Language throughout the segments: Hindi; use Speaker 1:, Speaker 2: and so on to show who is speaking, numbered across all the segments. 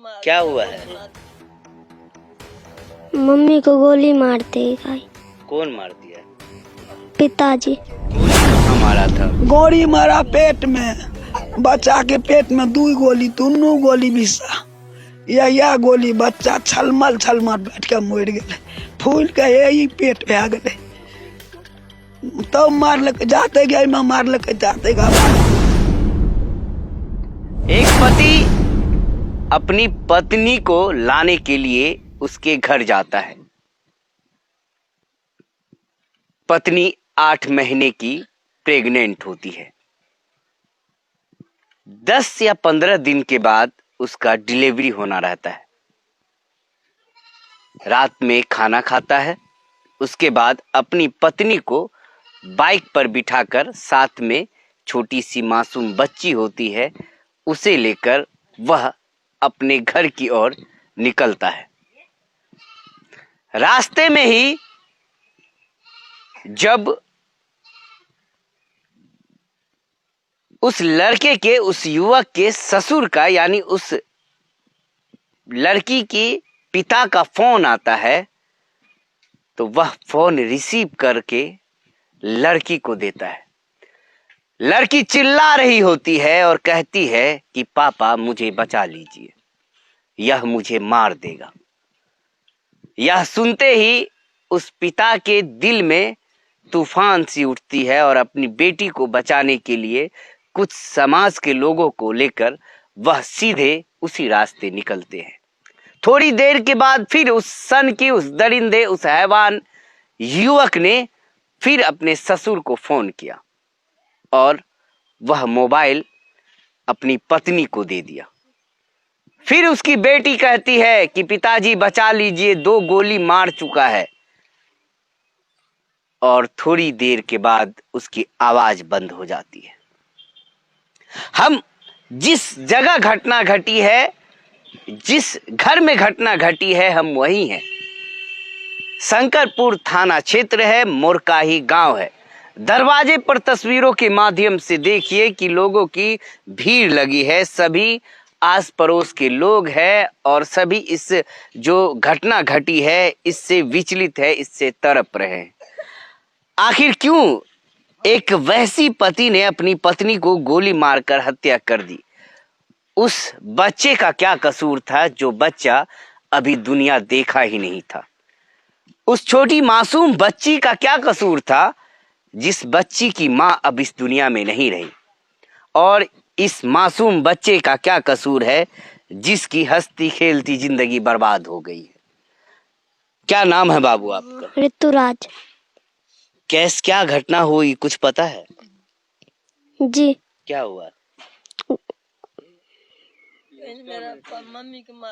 Speaker 1: क्या हुआ है?
Speaker 2: मम्मी को गोली मारते गई।
Speaker 1: कौन मार दिया?
Speaker 2: पिताजी।
Speaker 1: कहाँ मारा था?
Speaker 3: गोली मारा पेट में, बच्चा के पेट में 2 गोली, दोनों गोली विषा। यह गोली बच्चा छलमल बैठ के मर गए, फूल के यही पेट पे आ गए। तब मारलक जाते गए में मारलक जाते गए।
Speaker 1: एक पति अपनी पत्नी को लाने के लिए उसके घर जाता है। पत्नी 8 महीने की प्रेग्नेंट होती है। 10 या 15 दिन के बाद उसका डिलीवरी होना रहता है। रात में खाना खाता है। उसके बाद अपनी पत्नी को बाइक पर बिठाकर, साथ में छोटी सी मासूम बच्ची होती है, उसे लेकर वह अपने घर की ओर निकलता है। रास्ते में ही जब उस लड़के के, उस युवक के ससुर का, यानी उस लड़की के पिता का फोन आता है, तो वह फोन रिसीव करके लड़की को देता है। लड़की चिल्ला रही होती है और कहती है कि पापा मुझे बचा लीजिए, यह मुझे मार देगा। यह सुनते ही उस पिता के दिल में तूफान सी उठती है और अपनी बेटी को बचाने के लिए कुछ समाज के लोगों को लेकर वह सीधे उसी रास्ते निकलते हैं। थोड़ी देर के बाद फिर उस सन की, उस दरिंदे, उस हैवान युवक ने फिर अपने ससुर को फोन किया और वह मोबाइल अपनी पत्नी को दे दिया। फिर उसकी बेटी कहती है कि पिताजी बचा लीजिए, 2 गोली मार चुका है। और थोड़ी देर के बाद उसकी आवाज बंद हो जाती है। हम जिस जगह घटना घटी है, जिस घर में घटना घटी है, हम वही हैं। शंकरपुर थाना क्षेत्र है, मोरकाही गांव है। दरवाजे पर तस्वीरों के माध्यम से देखिए कि लोगों की भीड़ लगी है। सभी आस पड़ोस के लोग हैं और सभी इस जो घटना घटी है इससे विचलित है, इससे तड़प रहे हैं। आखिर क्यों एक वैसी पति ने अपनी पत्नी को गोली मारकर हत्या कर दी? उस बच्चे का क्या कसूर था जो बच्चा अभी दुनिया देखा ही नहीं था? उस छोटी मासूम बच्ची का क्या कसूर था जिस बच्ची की मां अब इस दुनिया में नहीं रही? और इस मासूम बच्चे का क्या कसूर है जिसकी हंसती खेलती जिंदगी बर्बाद हो गई है? क्या नाम है बाबू आपका?
Speaker 2: ऋतुराज।
Speaker 1: क्या घटना हुई, कुछ पता है?
Speaker 2: जी।
Speaker 1: क्या हुआ?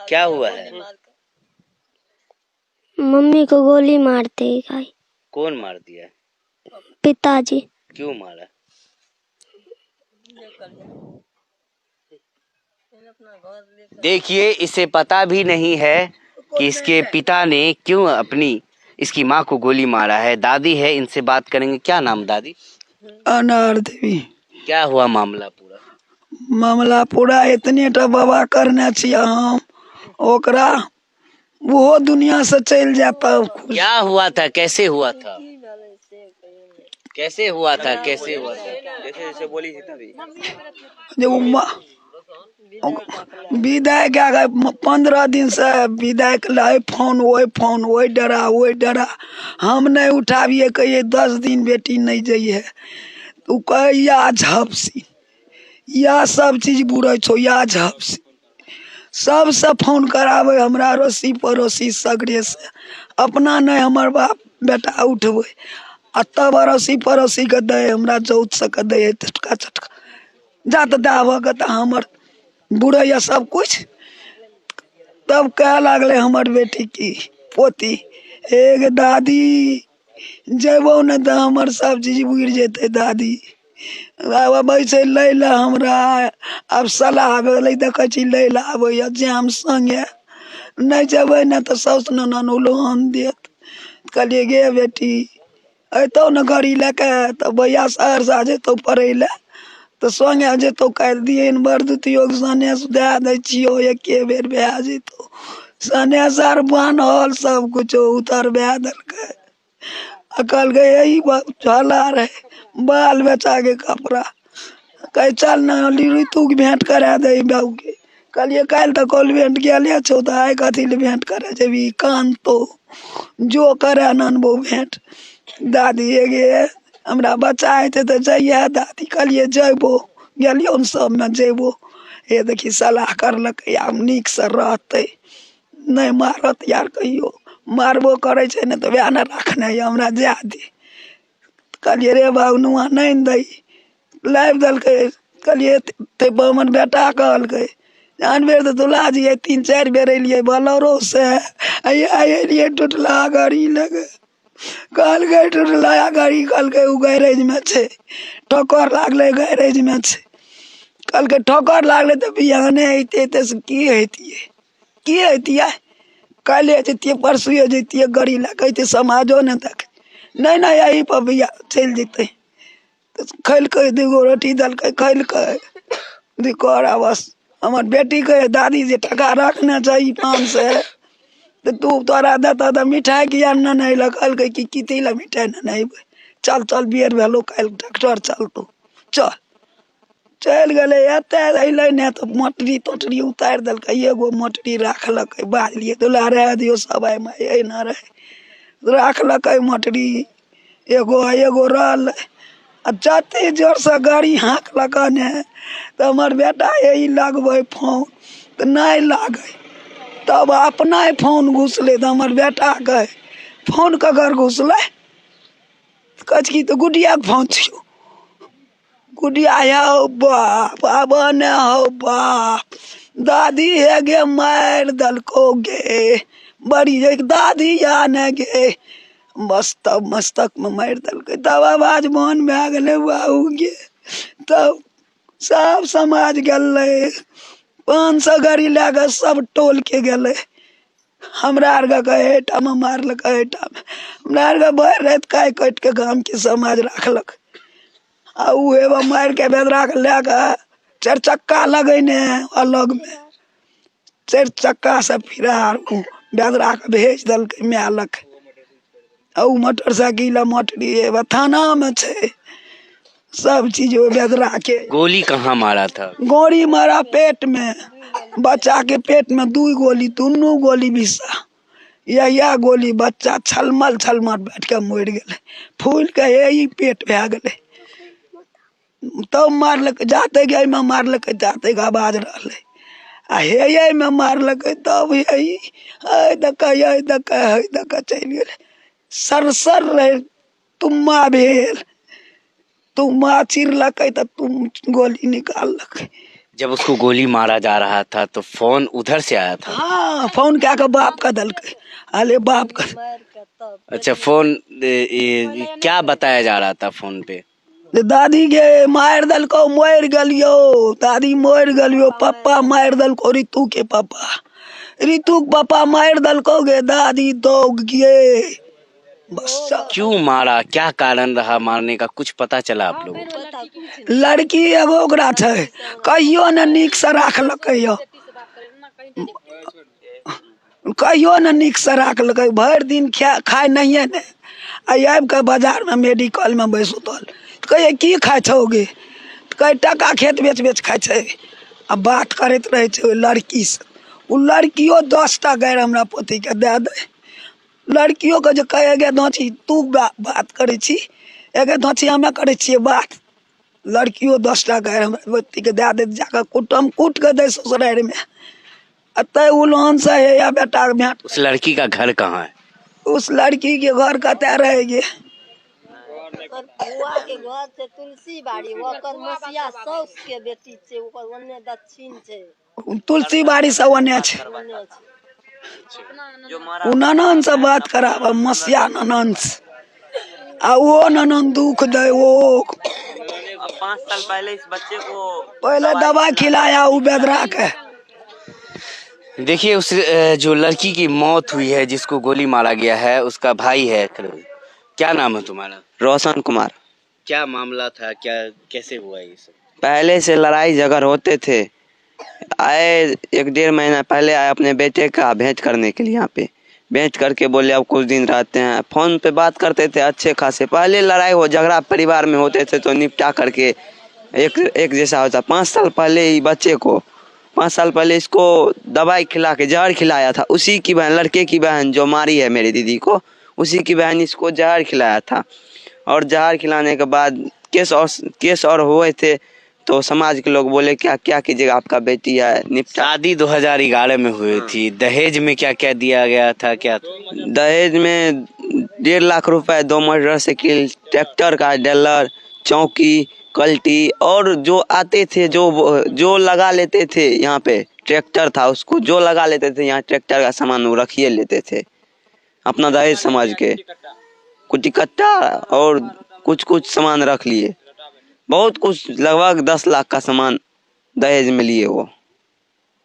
Speaker 1: क्या हुआ है?
Speaker 2: मम्मी को गोली मारते गई।
Speaker 1: कौन मार दिया?
Speaker 2: पिताजी।
Speaker 1: क्यों मारा? देखिए, इसे पता भी नहीं है कि इसके पिता ने क्यों अपनी इसकी माँ को गोली मारा है। दादी है, इनसे बात करेंगे। क्या नाम दादी?
Speaker 3: अनार देवी।
Speaker 1: क्या हुआ मामला पूरा?
Speaker 3: मामला पूरा इतने टा बाबा करने छियै हम ओकरा, वो दुनिया से चल जाता।
Speaker 1: क्या हुआ था? कैसे हुआ था? कैसे हुआ था? कैसे हुआ था? जैसे बोली थी तभी
Speaker 3: विदाई क्या गए 15 दिन से विदाई के फोन वही डरा हम नहीं उठाविए, कहिए 10 दिन बेटी नहीं जाइए, तू कह या झपसी या सब चीज बुरा छो, या झपसी सबसे फोन करावे हमरा, अड़ोसी पड़ोसी सगरे से। अपना नहीं हमर बाप बेटा उठबे आ तब अड़ोसी पड़ोसी के दे हमरा जौत सके दे चटका जात दावक त हमर बुरा या सब कुछ। तब कह लगले हमर बेटी की पोती, एक दादी जेबो न तो हमर सब चीज बुड़ जेते दादी। अब ऐसे लैला हमरा अब सलाह आबे देखे छी लैला आबे जाम संगे, नहीं जेबे न तो सौस ननन उलोहन देत। कहलिए गे बेटी अतो न गाड़ी लेके तो भैया सहरसा जेतो पढ़े ले, तो संगे जेतो काल्हि दिए बरदुतियो सनेस दे दै छियो एके बेर भए जेतो सनेस आर बान्हल सब कुछ उतर भए देलकै आ कहलकै यही झला रहे बाल बच्चा के कपड़ा कहे चल न ऋतु के भेंट करा दे बहू के कहलिए काल्हि तक कॉन्वेंट गेले छो तो आइ कथी ले भेंट करे जेबी कान तो जो करे ननबो भेंट दादी गे हमरा बच्चा हेतै तऽ जइहे दादी कहलिए जयबो गेलियो न सबमे जयबो हे देखी सलाह करलकै आब नीक से रहतै नहीं मारत यार कहियो मारबो करे छै ने तऽ वएह ने रखने ये हमरा जाय दे कहलिए रे बाबू नुआ नहीं दै लाबि देलकै कहलिए ते हमर बेटा कहलकै जान बेर तो दुल्हा जी 3-4 बेर एलिए बोलेरो से एलिए टूटला गाड़ी लगे कहलकै टूटला गाड़ी कहलकै उ गैरेज में छै ठोकर लागले गैरेज में छै कहलकै ठोकर लागले तो बिहाने अइते तऽ की हेतिए काल्हि जैतिए परसुए जैतिए गाड़ी लगे समाजो ने देख नहीं नहीं यही पर भैया चल जेते खैलकै 2 रोटी दलकै खैलकै दिकोरा बस हमर बेटी कहे दादी जे टका रखना चाहिए 500 तो तू तोरा देता तो मिठाई किया नहीं कहलकै कि किती ला मिठाई नहीं चल चल बेर भेलो काल्हि डॉक्टर चलतो चल चल गए एते अइलै ने तो मोटरी तोटरी उतार देलकै एगो मोटरी राखलकै बालिए दुला रह दियो सब माय न रहे राखलकै मोटरी एगो रहल आ जते जोर से गाड़ी हाँकलक ने तो हमर बेटा यही लगबै फोन तो नहीं लागे तब अपना फोन घुसले तो हमर बेटा कहे फोन ककर घुसले कछ की तो गुडिया के फोन छियो गुडिया हो बाप अब ने हो बाप दादी है गे मार दलको गे बड़ी एक दादी या ने गे मस्तक में मार दलकै तब आवाज मन भए गेलै बाबू गे तब सब समाज गेलै 500 गाड़ी लए सब टोल के गेलै हमरा आर के कहे ठाम मारलकै हमरा आर के भर रात काटि काटि के गाम के समाज राखलक आ उहे मार के बेदरा के ले के 4 चक्का लगैने अलग में 4 चक्का से फिरार बेदरा के भेज देलकै मेलक आ उ मोटरसाइकिल मोटरी थाना में छै सब चीज बेदरा के।
Speaker 1: गोली कहाँ मारा था?
Speaker 3: गोली मारा पेट में बच्चा के पेट में 2 गोली दोनों गोली विषा या गोली बच्चा छलमल बैठ के मर गेले फूल के यही पेट भए गेले तब मारलक जाते गए में मारलक जाते के आवाज रहले आ हे में मारलक तब यही दका चल गेले सरसर रहे तुम्मा भेल तुम्मा चिरलक तो तुम गोली निकाललक।
Speaker 1: जब उसको गोली मारा जा रहा था तो फोन उधर से आया था?
Speaker 3: हाँ फोन क्या बाप का दलकै अले बाप का।
Speaker 1: अच्छा फोन क्या बताया जा रहा था फोन पे?
Speaker 3: दादी गे मार दलको मर गलियो दादी मर गलियो पापा मार दलको ऋतु के पापा मार दलको गे दादी दौग गे बस।
Speaker 1: क्यों मारा? क्या कारण रहा मारने का? कुछ पता चला आप लोगों को?
Speaker 3: लड़की एगो ओकरा छै कहियो न नीक से राखलकै कहियो न नीक से राखलकै भर दिन खाए नहीं ने आबि के बाजार में मेडिकल में बैसुतल कहे की खाए छौगे कहे टका खेत बेच खाए छै आ बात करैत रहे छै लड़की से उ लड़कियों 10टा गायर हमरा पोती के दे दे लड़कियों के जो कहे गे धोची तू बात करे छी एगे धोची हमें करे छिए बात लड़कियों 10टा गायर हमरा पोती के दे जाकर कुटम कूट के दे ससुराल में अतः उलहन से है या बेटा भेंट।
Speaker 1: उस लड़की का घर कहाँ है?
Speaker 3: उस लड़की के घर कते रहेगे
Speaker 4: बुआ के घर से तुलसी बाड़ी ओकर मसिया सौस के बेटी छे ओकर ओने दक्षिण छे
Speaker 3: तुलसी बाड़ी से ओने छे उ ननन से बात कराब मसिया ननन से आ वो ननन दुख दे वो
Speaker 5: 5 साल पहले इस बच्चे को
Speaker 3: पहले दवा खिलाया उ बेदरा के।
Speaker 1: देखिए उस जो लड़की की मौत हुई है जिसको गोली मारा गया है उसका भाई है। क्या नाम है तुम्हारा?
Speaker 5: रोशन कुमार।
Speaker 1: क्या मामला था? क्या कैसे हुआ ये सब?
Speaker 6: पहले से लड़ाई झगड़ होते थे। आए 1-1.5 महीना पहले आए अपने बेटे का भेंट करने के लिए, यहाँ पे भेंट करके बोले अब कुछ दिन रहते हैं। फ़ोन पे बात करते थे अच्छे खासे। पहले लड़ाई हो झगड़ा परिवार में होते थे तो निपटा करके एक जैसा होता। 5 साल पहले ही बच्चे को 5 साल पहले इसको दवाई खिला के जहर खिलाया था। उसी की बहन, लड़के की बहन जो मारी है मेरी दीदी को, उसी की बहन इसको जहर खिलाया था। और जहर खिलाने के बाद केस और हुए थे तो समाज के लोग बोले क्या कीजिएगा, आपका बेटी है निपटा।
Speaker 1: शादी 2011 में हुई थी। दहेज में क्या क्या दिया गया था? क्या
Speaker 6: दहेज में 1.5 लाख रुपए, 2 मोटरसाइकिल, ट्रैक्टर का डीलर, चौकी, कल्टी और जो आते थे जो लगा लेते थे। यहाँ पे ट्रैक्टर था, उसको जो लगा लेते थे यहाँ ट्रैक्टर का सामान वो रखिए लेते थे अपना दहेज समझ के। कुछ कट्टा और कुछ सामान रख लिए। बहुत कुछ, लगभग 10 लाख का सामान दहेज में लिए वो।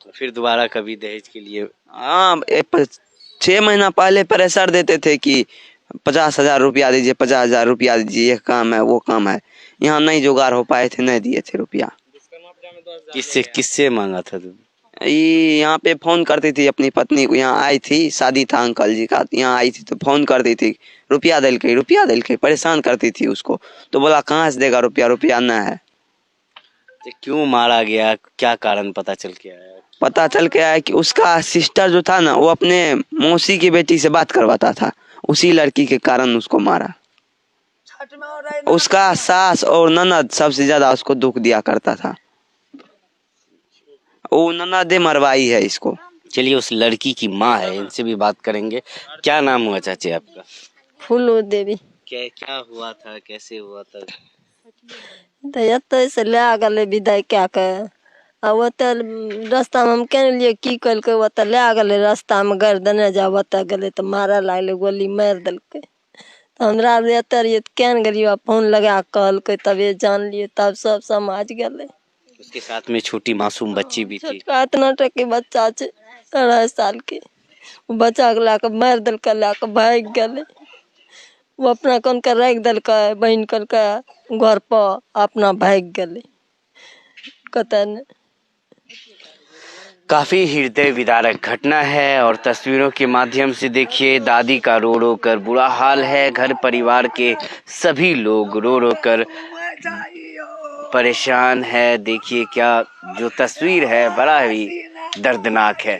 Speaker 1: तो फिर दोबारा कभी दहेज के लिए?
Speaker 6: हाँ, 6 महीना पहले प्रेशर देते थे कि 50,000 रुपया दीजिए, 50,000 रुपया दीजिए, ये काम है वो काम है। यहाँ नहीं जुगाड़ हो पाए थे, नहीं दिए थे रुपया।
Speaker 1: किससे मांगा था तुम?
Speaker 6: यहाँ पे फोन करती थी अपनी पत्नी को। यहाँ आई थी, शादी था अंकल जी का, यहाँ आई थी तो फोन करती थी, रुपया दिल के परेशान करती थी उसको। तो बोला कहाँ से देगा रुपया न है।
Speaker 1: तो क्यों मारा गया, क्या कारण पता चल के आया?
Speaker 6: पता चल के आया कि उसका सिस्टर जो था ना, वो अपने मौसी की बेटी से बात करवाता था। उसी लड़की के कारण उसको मारा। उसका सास और ननद सबसे ज्यादा उसको दुख दिया करता था। वो ननदे मरवाई है इसको।
Speaker 1: चलिए, उस लड़की की माँ है, इनसे भी बात करेंगे। क्या नाम हुआ चाची आपका?
Speaker 4: फूलो देवी।
Speaker 1: क्या हुआ था, कैसे हुआ था?
Speaker 4: तो से ले आ गए विदाई क्या कर। वो तो रास्ता में हम कह लिए की कल के वो तो ले आ गए रास्ता में गर्दने जा बता गए तो मारा लागले, गोली मार दिल के। तो हमरा रहिए केन गलिए फोन लगा कहल के, तब ये जान लिए, तब सब समाज गए।
Speaker 1: उसके साथ में छोटी मासूम बच्ची भी थी।
Speaker 4: छोटका 8 टके बच्चा छे, 2.5 साल के। वो बच्चा के लाके मार दिल के, लाके भाग गए। वो अपना कौन कर रख दिल के, बहन कल के घर पर अपना भाग गए। कतन
Speaker 1: काफी हृदय विदारक घटना है और तस्वीरों के माध्यम से देखिए दादी का रो रो कर बुरा हाल है। घर परिवार के सभी लोग रो रो कर परेशान है। देखिए क्या जो तस्वीर है बड़ा ही दर्दनाक है।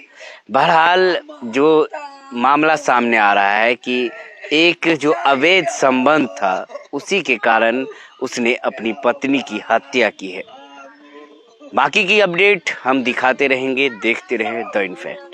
Speaker 1: बहरहाल जो मामला सामने आ रहा है कि एक जो अवैध संबंध था उसी के कारण उसने अपनी पत्नी की हत्या की है। बाकी की अपडेट हम दिखाते रहेंगे, देखते रहें द इनफैक्ट।